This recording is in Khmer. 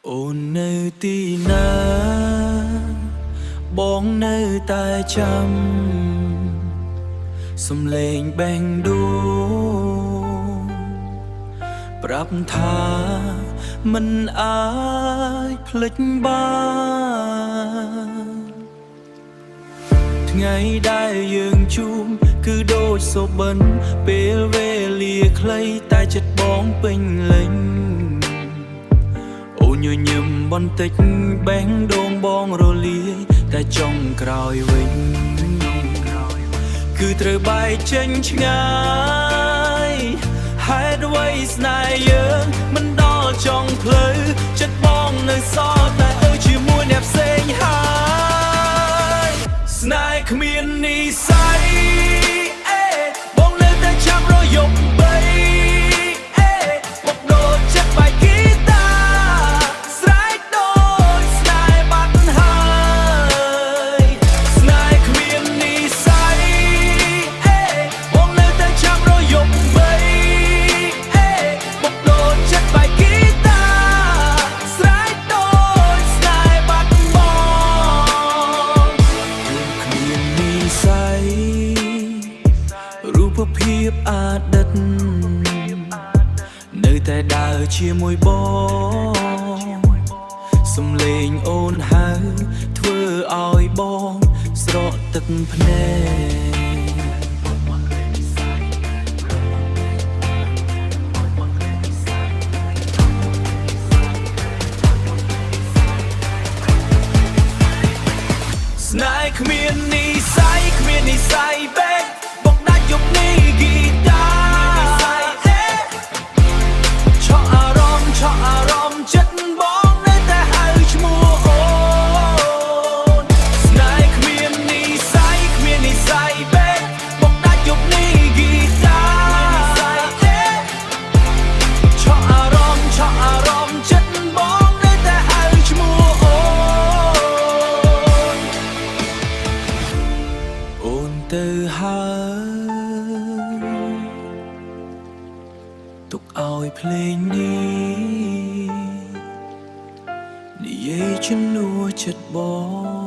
អូននៅទីណាបងនៅតែចាំសំឡេងបេះដូងប្រាប់ថាមិនអាចភ្លេចបានថ្ងៃដែលយើងជួបគឺដូចសុបិនពេលវេលាខ្លីតែចិត្តបងពេញលេញញញឹមបន្តិចបេះដូងបងរលាយតែចុងក្រោយវិញគឺត្រូវបែកចេញឆ្ងាយហេតុអ្វីស្នេហ៍យើងមិនដល់ចុងផ្លូវចិត្តបងនៅសល់តែជាមួយអ្នកផ្សេងហើយស្នេហ៍គ្មាននិស្ស័យបងនៅតែចាំរយប់បីរូបភាពអតីតនៅតែដើរជាមួយបងសំឡេងអូនហៅធ្វើឲ្យបងស្រក់ទឹកភ្នែកស្នេហ៍គ្មាននិស្ស័យគ្មាននិស្ស័យបែកយប់នេះហ្គីតាឆក់អារម្មណ៍ចិត្តបងនៅតែហៅឈ្មោះអូនស្នេហ៍គ្មាននិស្ស័យបែកបងដាច់យប់នេះហ្គីតាឆក់អារម្មណ៍ចិត្តបងនៅតែហៅឈ្មោះអូនទៅហើយទុកឲ្យភ្លេងនេះនិយាយជំនួសចិត្តបង